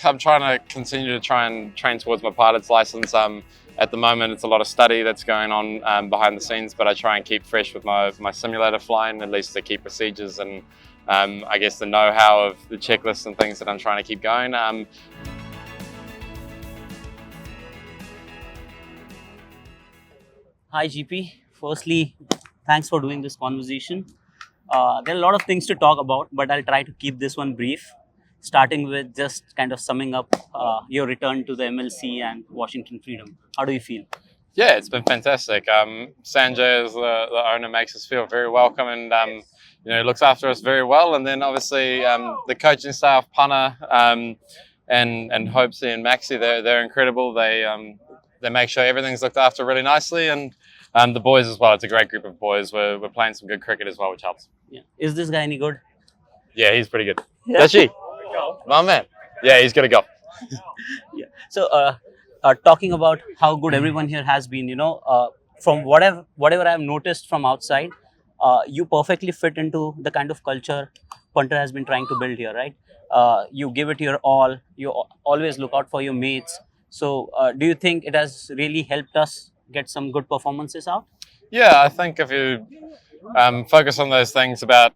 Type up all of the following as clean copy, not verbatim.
I'm trying to continue to try and train towards my pilot's license. At the moment, it's a lot of study that's going on behind the scenes, but I try and keep fresh with my simulator flying, at least to keep procedures and I guess the know-how of the checklists and things that I'm trying to keep going. Hi, GP. Firstly, thanks for doing this conversation. There are a lot of things to talk about, but I'll try to keep this one brief, starting with just kind of summing up your return to the MLC and Washington Freedom. How do you feel? Yeah, it's been fantastic. Sanjay, as the owner, makes us feel very welcome and looks after us very well. And then obviously the coaching staff, Punna and Hopesy and Maxi, they're incredible. They make sure everything's looked after really nicely, and the boys as well. It's a great group of boys. We're playing some good cricket as well, which helps. Yeah. Is this guy any good? Yeah, he's pretty good. Yeah. Does she? My man. Yeah, he's got to go. Yeah. So, talking about how good everyone here has been, from whatever I've noticed from outside, you perfectly fit into the kind of culture Punter has been trying to build here, right? You give it your all. You always look out for your mates. So, do you think it has really helped us get some good performances out? Yeah, I think if you focus on those things about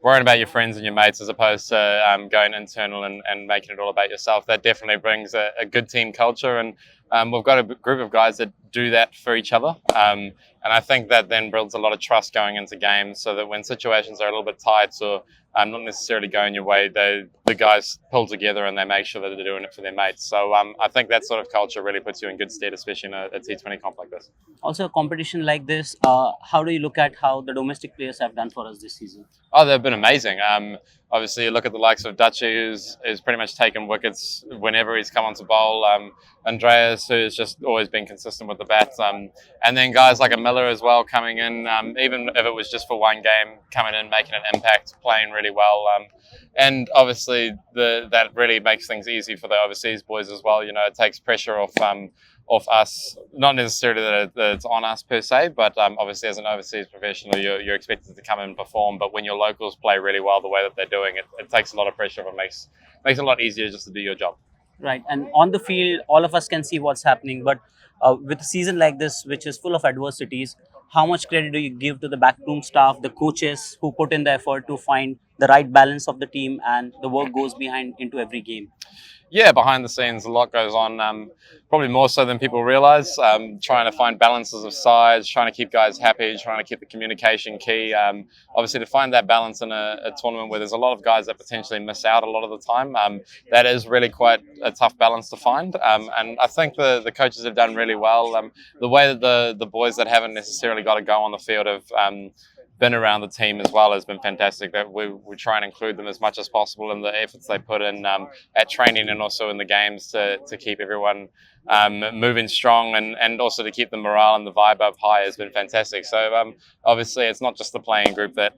worrying about your friends and your mates as opposed to going internal and making it all about yourself, that definitely brings a good team culture. And we've got a group of guys that do that for each other. And I think that then builds a lot of trust going into games, so that when situations are a little bit tight or not necessarily going your way, the guys pull together and they make sure that they're doing it for their mates. So I think that sort of culture really puts you in good stead, especially in a T20 comp like this. Also, a competition like this, how do you look at how the domestic players have done for us this season? Oh, they've been amazing. Obviously, you look at the likes of Dutchy, who's pretty much taken wickets whenever he's come on to bowl. Andreas, who's just always been consistent with the bats. And then guys like a Miller as well coming in, even if it was just for one game, coming in, making an impact, playing really well. And obviously, that really makes things easy for the overseas boys as well. It takes pressure off us, not necessarily that it's on us per se, but obviously as an overseas professional, you're expected to come and perform. But when your locals play really well the way that they're doing, it takes a lot of pressure off. It makes it a lot easier just to do your job. Right. And on the field, all of us can see what's happening. But with a season like this, which is full of adversities, how much credit do you give to the backroom staff, the coaches who put in the effort to find the right balance of the team, and the work goes behind into every game? Yeah, behind the scenes, a lot goes on, probably more so than people realize. Trying to find balances of sides, trying to keep guys happy, trying to keep the communication key. Obviously, to find that balance in a tournament where there's a lot of guys that potentially miss out a lot of the time, that is really quite a tough balance to find. And I think the coaches have done really well. The way that the boys that haven't necessarily got to go on the field have been around the team as well has been fantastic. That we try and include them as much as possible in the efforts they put in at training and also in the games to keep everyone moving strong and also to keep the morale and the vibe up high has been fantastic. So obviously it's not just the playing group that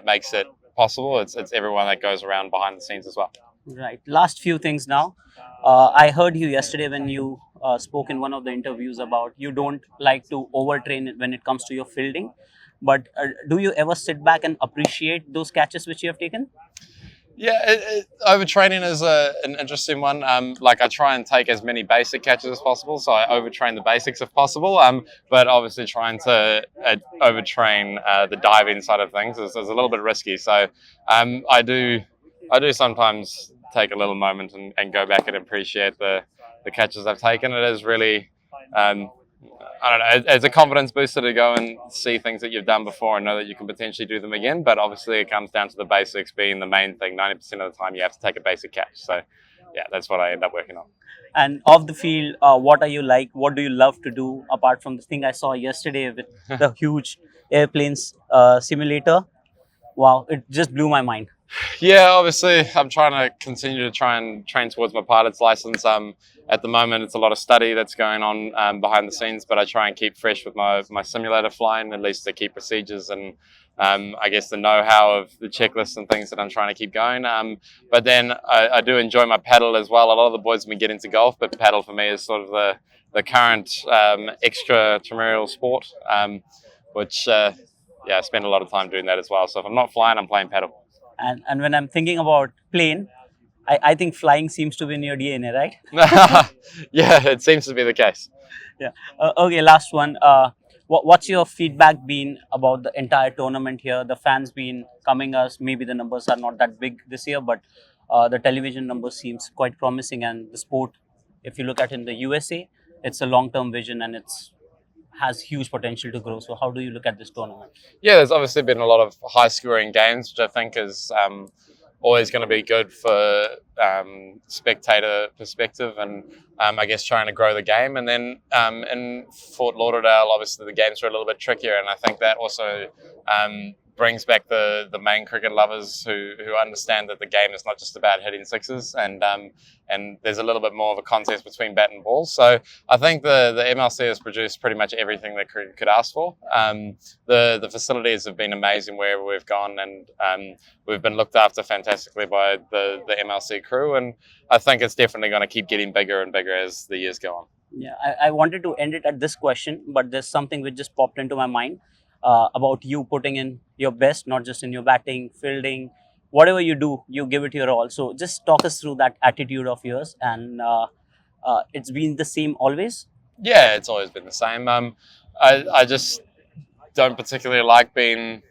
makes it possible. It's everyone that goes around behind the scenes as well. Right. Last few things now. I heard you yesterday when you spoke in one of the interviews about you don't like to overtrain when it comes to your fielding. But do you ever sit back and appreciate those catches which you have taken? Yeah, overtraining is an interesting one. Like I try and take as many basic catches as possible, so I overtrain the basics if possible. But obviously trying to overtrain the diving side of things is a little bit risky. So I do sometimes take a little moment and go back and appreciate the catches I've taken. It is really I don't know, it's a confidence booster to go and see things that you've done before and know that you can potentially do them again. But obviously it comes down to the basics being the main thing. 90% of the time you have to take a basic catch. So yeah, that's what I end up working on. And off the field, what are you like? What do you love to do apart from the thing I saw yesterday with the huge airplanes simulator? Wow, it just blew my mind. Yeah, obviously, I'm trying to continue to try and train towards my pilot's license. At the moment, it's a lot of study that's going on behind the scenes, but I try and keep fresh with my simulator flying, at least to keep procedures and I guess the know-how of the checklists and things that I'm trying to keep going. But then I do enjoy my paddle as well. A lot of the boys have been getting into golf, but paddle for me is sort of the current extramural sport, which I spend a lot of time doing that as well. So if I'm not flying, I'm playing paddle. And when I'm thinking about plane, I think flying seems to be in your DNA, right? Yeah, it seems to be the case. Yeah. Okay, last one. What's your feedback been about the entire tournament here? The fans been coming us. Maybe the numbers are not that big this year, but the television numbers seems quite promising. And the sport, if you look at in the USA, it's a long-term vision and it's has huge potential to grow. So how do you look at this tournament? Yeah, there's obviously been a lot of high-scoring games, which I think is always going to be good for spectator perspective, and I guess trying to grow the game. And then in Fort Lauderdale, obviously the games are a little bit trickier, and I think that also brings back the main cricket lovers who understand that the game is not just about hitting sixes, and there's a little bit more of a contest between bat and ball. So I think the MLC has produced pretty much everything that cricket could ask for. The facilities have been amazing wherever we've gone, and we've been looked after fantastically by the MLC crew, and I think it's definitely going to keep getting bigger and bigger as the years go on. Yeah, I wanted to end it at this question, but there's something which just popped into my mind about you putting in your best, not just in your batting, fielding, whatever you do, you give it your all. So just talk us through that attitude of yours, and it's been the same always. Yeah, it's always been the same. I just don't particularly like being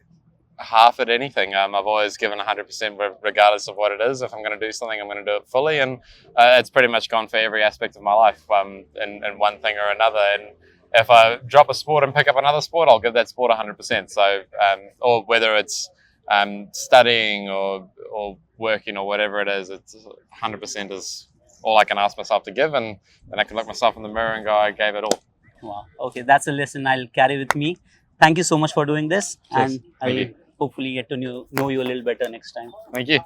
half at anything. I've always given 100% regardless of what it is. If I'm going to do something, I'm going to do it fully, and it's pretty much gone for every aspect of my life in one thing or another. And if I drop a sport and pick up another sport, I'll give that sport 100%. So, or whether it's studying or working or whatever it is, it's 100% is all I can ask myself to give, and then I can look myself in the mirror and go, I gave it all. Wow. Okay, that's a lesson I'll carry with me. Thank you so much for doing this, Cheers. and Thank I'll you. hopefully get to know you a little better next time. Thank you.